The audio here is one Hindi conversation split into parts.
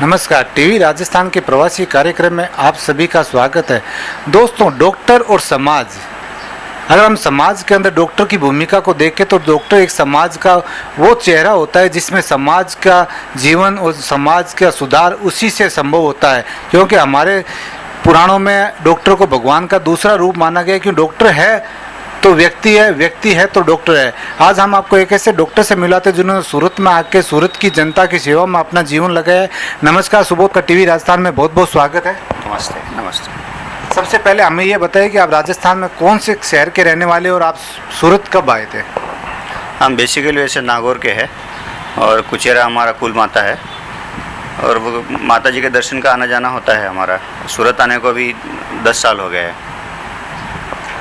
नमस्कार, टीवी राजस्थान के प्रवासी कार्यक्रम में आप सभी का स्वागत है। दोस्तों, डॉक्टर और समाज, अगर हम समाज के अंदर डॉक्टर की भूमिका को देखें तो डॉक्टर एक समाज का वो चेहरा होता है जिसमें समाज का जीवन और समाज का सुधार उसी से संभव होता है। क्योंकि हमारे पुराणों में डॉक्टर को भगवान का दूसरा रूप माना गया है, क्योंकि डॉक्टर है तो व्यक्ति है तो डॉक्टर है। आज हम आपको एक ऐसे डॉक्टर से मिलाते हैं जिन्होंने सूरत में आके सूरत की जनता की सेवा में अपना जीवन लगाया है। नमस्कार, सुबोध का टीवी राजस्थान में बहुत बहुत स्वागत है। नमस्ते। नमस्ते। सबसे पहले हमें ये बताइए कि आप राजस्थान में कौन से शहर के रहने वाले और आप सूरत कब आए थे? हम बेसिकली वैसे नागौर के हैं और कुचेरा हमारा कुल माता है और वो माता जी के दर्शन का आना जाना होता है हमारा। सूरत आने को अभी 10 साल हो गए हैं।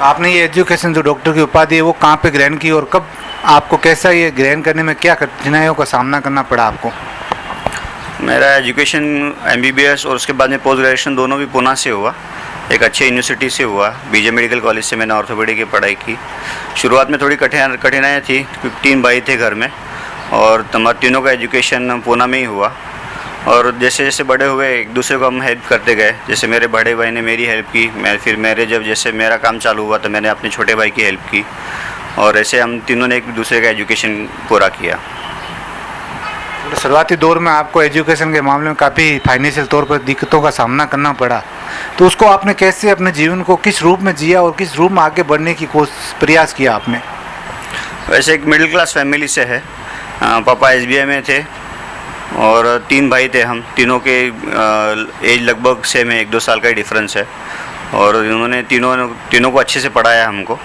आपने ये एजुकेशन जो डॉक्टर की उपाधि है वो कहाँ पे ग्रहण की और कब आपको कैसा ये ग्रहण करने में क्या कठिनाइयों का सामना करना पड़ा आपको? मेरा एजुकेशन MBBS और उसके बाद में पोस्ट ग्रेजुएशन दोनों भी पूना से हुआ। एक अच्छे यूनिवर्सिटी से हुआ। BJ मेडिकल कॉलेज से मैंने ऑर्थोपेडिक की पढ़ाई की। शुरुआत में थोड़ी कठिनाइयाँ थी क्योंकि 3 भाई थे घर में और हमारे तीनों का एजुकेशन पूना में ही हुआ। और जैसे जैसे बड़े हुए एक दूसरे को हम हेल्प करते गए। जैसे मेरे बड़े भाई ने मेरी हेल्प की, फिर मेरे जब जैसे मेरा काम चालू हुआ तो मैंने अपने छोटे भाई की हेल्प की और ऐसे हम तीनों ने एक दूसरे का एजुकेशन पूरा किया। तो शुरुआती दौर में आपको एजुकेशन के मामले में काफ़ी फाइनेंशियल तौर पर दिक्कतों का सामना करना पड़ा, तो उसको आपने कैसे अपने जीवन को किस रूप में जिया और किस रूप में आगे बढ़ने की प्रयास किया आपने? वैसे एक मिडिल क्लास फैमिली से है। पापा SBI में थे और 3 भाई थे। हम तीनों के एज लगभग सेम है, 1-2 साल का ही डिफरेंस है। और इन्होंने तीनों को अच्छे से पढ़ाया हमको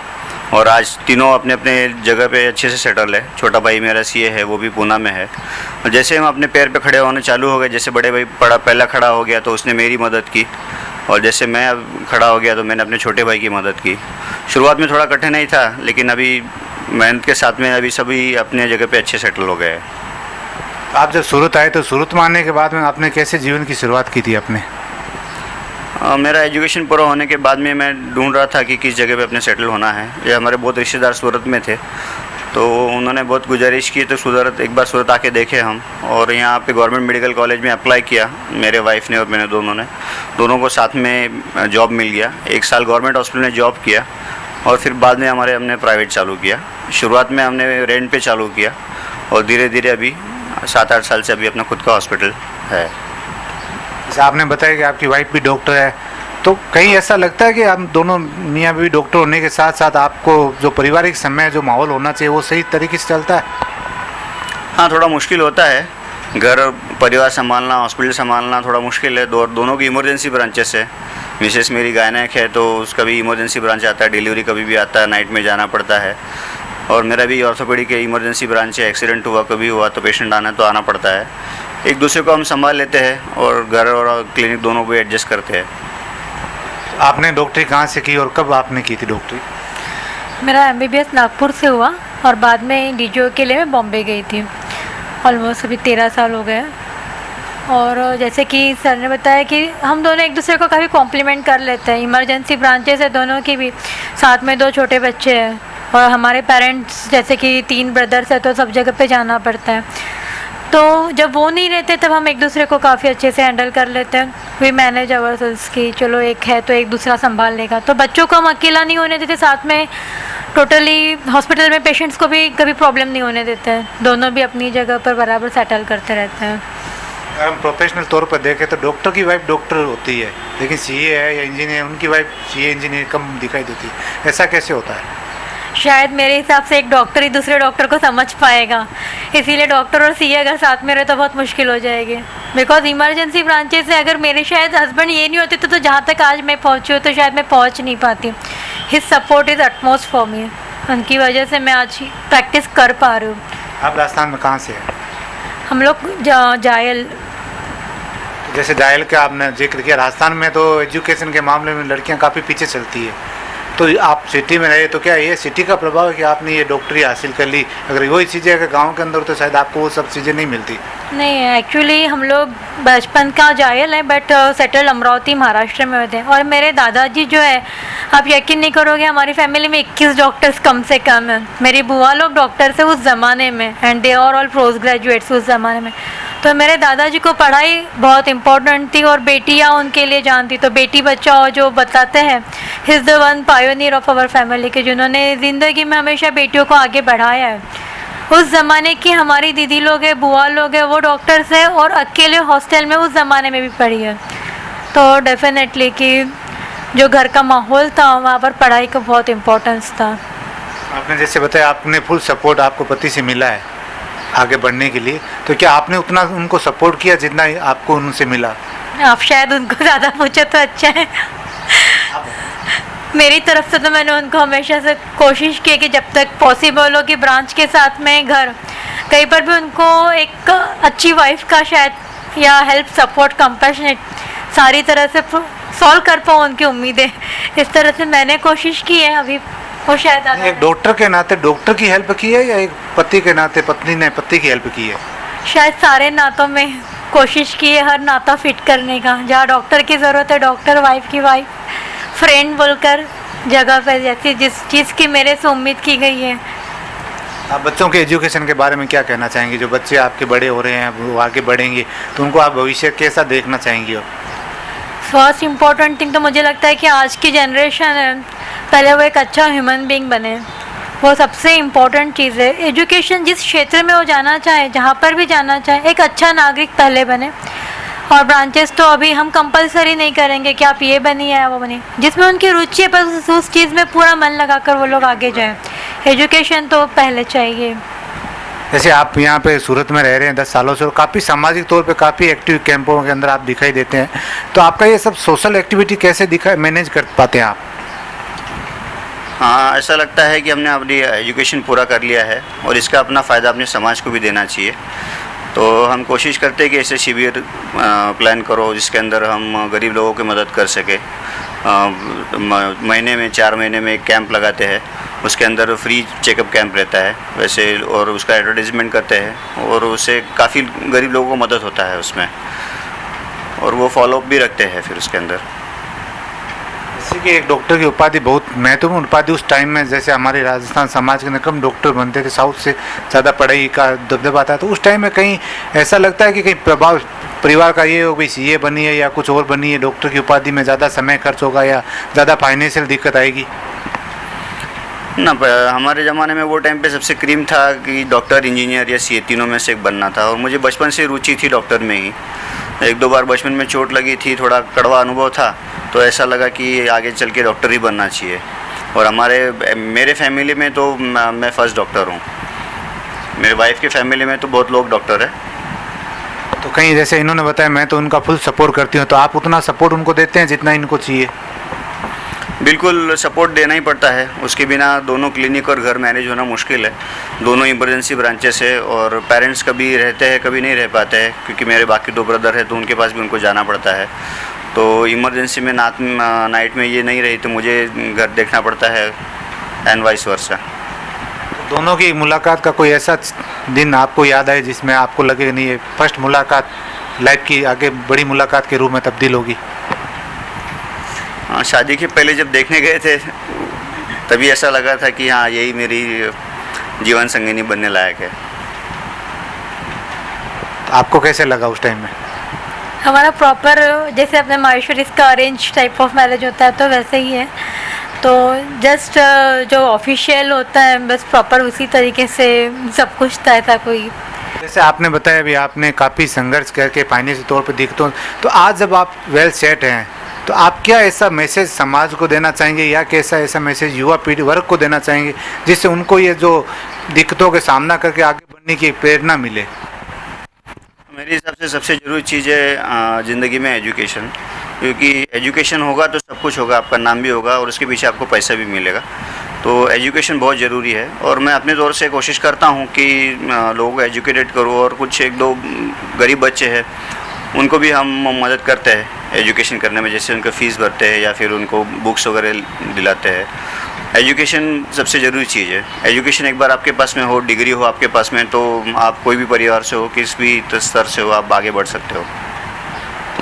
और आज तीनों अपने अपने जगह पे अच्छे से सेटल है। छोटा भाई मेरा CA है, वो भी पूना में है। और जैसे हम अपने पैर पे खड़े होने चालू हो गए, जैसे बड़े भाई पहला खड़ा हो गया तो उसने मेरी मदद की और जैसे मैं अब खड़ा हो गया तो मैंने अपने छोटे भाई की मदद की। शुरुआत में थोड़ा कठिन नहीं था लेकिन अभी मेहनत के साथ में अभी सभी अपने जगह पे अच्छे सेटल हो गए। आप जब सूरत आए तो सूरत में आने के बाद में आपने कैसे जीवन की शुरुआत की थी अपने? मेरा एजुकेशन पूरा होने के बाद में मैं ढूंढ रहा था कि किस जगह पे अपने सेटल होना है। ये हमारे बहुत रिश्तेदार सूरत में थे तो उन्होंने बहुत गुजारिश की तो एक बार सूरत आके देखे हम और यहाँ पे गवर्नमेंट मेडिकल कॉलेज में अप्लाई किया। मेरे वाइफ ने और मैंने दोनों को साथ में जॉब मिल गया। 1 साल गवर्नमेंट हॉस्पिटल में जॉब किया और फिर बाद में हमने प्राइवेट चालू किया। शुरुआत में हमने रेंट पे चालू किया और धीरे धीरे अभी 7-8 साल से अभी अपना खुद का हॉस्पिटल है। जैसे आपने बताया कि आपकी वाइफ भी डॉक्टर है, तो कहीं ऐसा लगता है कि हम दोनों मियाँ बीवी डॉक्टर होने के साथ साथ आपको जो पारिवारिक समय जो माहौल होना चाहिए वो सही तरीके से चलता है? हाँ, थोड़ा मुश्किल होता है। घर परिवार संभालना, हॉस्पिटल संभालना थोड़ा मुश्किल है। दोनों की इमरजेंसी ब्रांचेस है। मिसेस मेरी गायनेक है तो उसका भी इमरजेंसी ब्रांच आता है। डिलीवरी कभी भी आता है, नाइट में जाना पड़ता है। और मेरा भी ऑर्थोपेडिक के इमरजेंसी ब्रांच है। एक्सीडेंट हुआ कभी हुआ तो पेशेंट आना पड़ता है। एक दूसरे को हम संभाल लेते हैं और घर और क्लिनिक दोनों को एडजस्ट करते हैं। आपने डॉक्टरी कहाँ से की और कब आपने की थी डॉक्टरी? मेरा MBBS नागपुर से हुआ और बाद में DGO के लिए मैं बॉम्बे गई थी। ऑलमोस्ट अभी 13 साल हो गए। और जैसे कि सर ने बताया कि हम दोनों एक दूसरे को काफ़ी कॉम्प्लीमेंट कर लेते हैं। इमरजेंसी ब्रांचेस है दोनों की भी, साथ में 2 छोटे बच्चे हैं और हमारे पेरेंट्स जैसे कि 3 ब्रदर्स है तो सब जगह पे जाना पड़ता है। तो जब वो नहीं रहते तब हम एक दूसरे को काफ़ी अच्छे से हैंडल कर लेते हैं। वी मैनेज अवर सेल्स की चलो एक है तो एक दूसरा संभाल लेगा। तो बच्चों को हम अकेला नहीं होने देते, साथ में टोटली हॉस्पिटल में पेशेंट्स को भी कभी प्रॉब्लम नहीं होने देते हैं। दोनों भी अपनी जगह पर बराबर सेटल करते रहते हैं। अगर हम प्रोफेशनल तौर पर देखें तो डॉक्टर की वाइफ डॉक्टर होती है लेकिन CA है या इंजीनियर, उनकी वाइफ CA इंजीनियर कम दिखाई देती है। ऐसा कैसे होता है? शायद मेरे हिसाब से एक डॉक्टर ही दूसरे डॉक्टर को समझ पाएगा, इसीलिए डॉक्टर और CA अगर साथ में रहे तो बहुत मुश्किल हो जाएगी। बिकॉज इमरजेंसी ब्रांचेस से अगर मेरे शायद हस्बैंड ये नहीं होते तो जहाँ तक आज मैं पहुँची हूँ तो शायद मैं पहुँच नहीं पाती। His support is utmost for me. उनकी वजह से मैं आज प्रैक्टिस कर पा रही हूँ। आप राजस्थान में कहाँ से हैं? हम लोग जायल। जैसे जायल का आपने जिक्र किया, राजस्थान में तो एजुकेशन के मामले में लड़कियां काफ़ी पीछे चलती है, तो आप सिटी में रहे तो क्या ये सिटी का प्रभाव है कि आपने ये डॉक्टरी हासिल कर ली? अगर वही चीज़ें अगर गांव के अंदर तो शायद आपको वो सब चीज़ें नहीं मिलती। नहीं, एक्चुअली हम लोग बचपन का जायल है बट सेटल अमरावती महाराष्ट्र में होते हैं। और मेरे दादाजी जो है, आप यकीन नहीं करोगे, हमारी फैमिली में 21 डॉक्टर्स कम से कम हैं। मेरी बुआ लोग डॉक्टर थे उस ज़माने में and they are all post graduates उस ज़माने में। तो मेरे दादाजी को पढ़ाई बहुत इम्पोर्टेंट थी और बेटियां उनके लिए जान थी, तो बेटी बचाओ जो बताते हैं, he is the one pioneer of our family के, जिन्होंने ज़िंदगी में हमेशा बेटियों को आगे बढ़ाया है। उस ज़माने की हमारी दीदी लोग हैं, बुआ लोग हैं, वो डॉक्टर्स हैं और अकेले हॉस्टल में उस ज़माने में भी पढ़ी है। तो डेफिनेटली कि जो घर का माहौल था वहाँ पर पढ़ाई का बहुत इम्पोर्टेंस था। आपने जैसे बताया आपने फुल सपोर्ट आपको पति से मिला है आगे बढ़ने के लिए, तो क्या आपने उतना उनको सपोर्ट किया जितना आपको उनसे मिला? आप शायद उनको ज़्यादा पूछे तो अच्छा है। मेरी तरफ से तो मैंने उनको हमेशा से कोशिश की कि जब तक पॉसिबल हो कि ब्रांच के साथ में घर, कहीं पर भी उनको एक अच्छी वाइफ का शायद या हेल्प सपोर्ट कंपैशनेट सारी तरह से सॉल्व कर पाऊँ उनकी उम्मीदें, इस तरह से मैंने कोशिश की है। अभी वो शायद एक डॉक्टर के नाते डॉक्टर की हेल्प की है या एक पति के नाते पत्नी ने पति की हेल्प की है? शायद सारे नातों में कोशिश की है हर नाता फिट करने का, जहाँ डॉक्टर की ज़रूरत है डॉक्टर, वाइफ की वाइफ, फ्रेंड बोलकर जगह पर, जैसी जिस चीज़ की मेरे से उम्मीद की गई है। आप बच्चों के एजुकेशन के बारे में क्या कहना चाहेंगे? जो बच्चे आपके बड़े हो रहे हैं वो आगे बढ़ेंगे तो उनको आप भविष्य कैसा देखना चाहेंगे? फर्स्ट इम्पॉर्टेंट थिंग तो मुझे लगता है कि आज की जनरेशन है, पहले वो एक अच्छा ह्यूमन बीइंग बने, वो सबसे इम्पॉर्टेंट चीज़ है। एजुकेशन जिस क्षेत्र में वो जाना चाहे, जहाँ पर भी जाना चाहे, एक अच्छा नागरिक पहले बने। और ब्रांचेस तो अभी हम कंपलसरी नहीं करेंगे कि आप ये बनिए या वो बनिए, जिसमें उनकी रुचि है बस उस चीज़ में पूरा मन लगाकर वो लोग आगे जाएं। एजुकेशन तो पहले चाहिए। जैसे आप यहाँ पे सूरत में रह रहे हैं 10 सालों से और काफ़ी सामाजिक तौर पे काफ़ी एक्टिव कैंपों के अंदर आप दिखाई देते हैं, तो आपका ये सब सोशल एक्टिविटी कैसे मैनेज कर पाते हैं आप? हाँ, ऐसा लगता है कि हमने अपनी एजुकेशन पूरा कर लिया है और इसका अपना फ़ायदा अपने समाज को भी देना चाहिए। तो हम कोशिश करते हैं कि ऐसे शिविर प्लान करो जिसके अंदर हम गरीब लोगों की मदद कर सके। महीने में 4 महीने में एक कैंप लगाते हैं, उसके अंदर फ्री चेकअप कैंप रहता है वैसे, और उसका एडवर्टाइजमेंट करते हैं और उससे काफ़ी गरीब लोगों को मदद होता है उसमें, और वो फॉलोअप भी रखते हैं फिर उसके अंदर। जैसे कि एक डॉक्टर की उपाधि बहुत महत्वपूर्ण उपाधि उस टाइम में, जैसे हमारे राजस्थान समाज के कम डॉक्टर बनते थे, साउथ से ज़्यादा पढ़ाई का दबदबा था, तो उस टाइम में कहीं ऐसा लगता है कि कहीं प्रभाव परिवार का ये हो भाई सीए बनी है या कुछ और बनी है, डॉक्टर की उपाधि में ज़्यादा समय खर्च होगा या ज़्यादा फाइनेंशियल दिक्कत आएगी? ना, हमारे ज़माने में वो टाइम पे सबसे क्रीम था कि डॉक्टर, इंजीनियर या सीए तीनों में से एक बनना था, और मुझे बचपन से रुचि थी डॉक्टर में ही। 1-2 बार बचपन में चोट लगी थी, थोड़ा कड़वा अनुभव था, तो ऐसा लगा कि आगे चल के डॉक्टर ही बनना चाहिए। और मेरे फैमिली में तो मैं फर्स्ट डॉक्टर हूँ, मेरे वाइफ की फैमिली में तो बहुत लोग डॉक्टर है। तो कहीं जैसे इन्होंने बताया मैं तो उनका फुल सपोर्ट करती हूँ, तो आप उतना सपोर्ट उनको देते हैं जितना इनको चाहिए? बिल्कुल सपोर्ट देना ही पड़ता है, उसके बिना दोनों क्लिनिक और घर मैनेज होना मुश्किल है। दोनों इमरजेंसी ब्रांचेस है और पेरेंट्स कभी रहते हैं कभी नहीं रह पाते हैं, क्योंकि मेरे बाकी 2 ब्रदर हैं तो उनके पास भी उनको जाना पड़ता है। तो इमरजेंसी में नाइट में ये नहीं रही तो मुझे घर देखना पड़ता है, एंड वाइस वर्सा। दोनों की मुलाकात का कोई ऐसा दिन आपको याद आए जिसमें आपको लगे नहीं ये फर्स्ट मुलाकात लाइफ की आगे बड़ी मुलाकात के रूप में तब्दील होगी? हाँ, शादी के पहले जब देखने गए थे तभी ऐसा लगा था कि हाँ यही मेरी जीवन संगिनी बनने लायक है। तो आपको कैसे लगा उस टाइम में? हमारा प्रॉपर जैसे अपने माहेश्वरीज का अरेंज टाइप ऑफ मैरिज होता है तो वैसे ही है, तो जस्ट जो ऑफिशियल होता है बस प्रॉपर उसी तरीके से सब कुछ तय था। कोई जैसे आपने बताया अभी आपने काफ़ी संघर्ष करके फाइनेंशियल तौर पे दिखते हो, तो आज जब आप वेल सेट हैं तो आप क्या ऐसा मैसेज समाज को देना चाहेंगे या कैसा ऐसा मैसेज युवा पीढ़ी वर्ग को देना चाहेंगे जिससे उनको ये जो दिक्कतों के सामना करके आगे बढ़ने की एक प्रेरणा मिले? मेरे हिसाब से सबसे ज़रूरी चीज़ है ज़िंदगी में एजुकेशन, क्योंकि एजुकेशन होगा तो सब कुछ होगा, आपका नाम भी होगा और उसके पीछे आपको पैसा भी मिलेगा। तो एजुकेशन बहुत ज़रूरी है और मैं अपने तौर से कोशिश करता हूँ कि लोगों को एजुकेटेड करूँ, और कुछ 1-2 गरीब बच्चे हैं उनको भी हम मदद करते हैं एजुकेशन करने में, जैसे उनका फ़ीस भरते हैं या फिर उनको बुक्स वगैरह दिलाते हैं। एजुकेशन सबसे ज़रूरी चीज़ है। एजुकेशन एक बार आपके पास में हो, डिग्री हो आपके पास में, तो आप कोई भी परिवार से हो, किस भी स्तर से हो, आप आगे बढ़ सकते हो।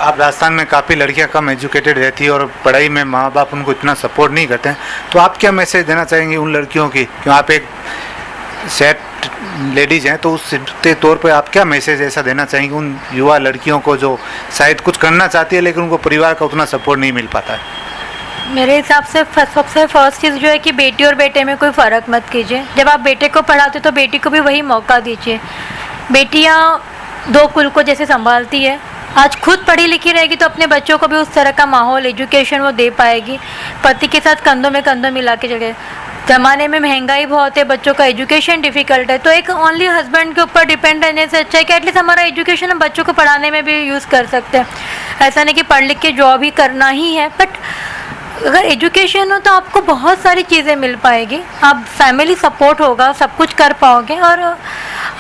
आप राजस्थान में काफ़ी लड़कियां कम एजुकेटेड रहती है और पढ़ाई में माँ बाप उनको इतना सपोर्ट नहीं करते हैं, तो आप क्या मैसेज देना चाहेंगे उन लड़कियों की कि आप एक सेट लेडीज़ हैं, तो उस तौर पे आप क्या मैसेज ऐसा देना चाहेंगे उन युवा लड़कियों को जो शायद कुछ करना चाहती है लेकिन उनको परिवार का उतना सपोर्ट नहीं मिल पाता है? मेरे हिसाब से सबसे फर्स्ट चीज़ जो है कि बेटी और बेटे में कोई फ़र्क मत कीजिए। जब आप बेटे को पढ़ाते हो तो बेटी को भी वही मौका दीजिए। बेटियाँ दो कुल को जैसे संभालती है, आज खुद पढ़ी लिखी रहेगी तो अपने बच्चों को भी उस तरह का माहौल, एजुकेशन वो दे पाएगी। पति के साथ कंधों में कंधों मिला के चले। ज़माने में महंगाई बहुत है, बच्चों का एजुकेशन डिफ़िकल्ट है, तो एक ओनली हस्बैंड के ऊपर डिपेंड रहने से अच्छा है कि एटलीस्ट हमारा एजुकेशन हम बच्चों को पढ़ाने में भी यूज़ कर सकते हैं। ऐसा नहीं कि पढ़ लिख के जॉब ही करना ही है, बट अगर एजुकेशन हो तो आपको बहुत सारी चीज़ें मिल पाएगी, आप फैमिली सपोर्ट होगा, सब कुछ कर पाओगे। और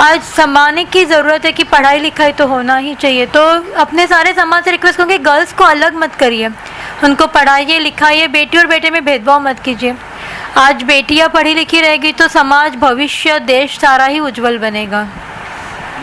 आज ज़माने की ज़रूरत है कि पढ़ाई लिखाई तो होना ही चाहिए। तो अपने सारे समाज से रिक्वेस्ट करूँगी, गर्ल्स को अलग मत करिए, उनको पढ़ाइए लिखाइए, बेटी और बेटे में भेदभाव मत कीजिए। आज बेटियाँ पढ़ी लिखी रहेगी तो समाज, भविष्य, देश सारा ही उज्जवल बनेगा।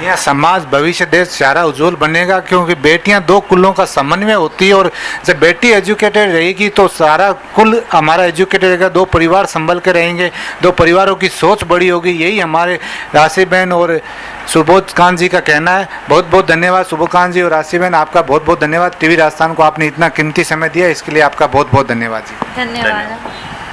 यह समाज, भविष्य, देश सारा उज्जवल बनेगा, क्योंकि बेटियां दो कुलों का समन्वय होती है। और जब बेटी एजुकेटेड रहेगी तो सारा कुल हमारा एजुकेटेड रहेगा, दो परिवार संभल के रहेंगे, दो परिवारों की सोच बड़ी होगी। यही हमारे राशि बहन और सुबोध कांत जी का कहना है। बहुत बहुत धन्यवाद सुबोध कांत जी और राशि बहन, आपका बहुत बहुत धन्यवाद। टीवी राजस्थान को आपने इतना कीमती समय दिया, इसके लिए आपका बहुत बहुत धन्यवाद जी। धन्यवाद।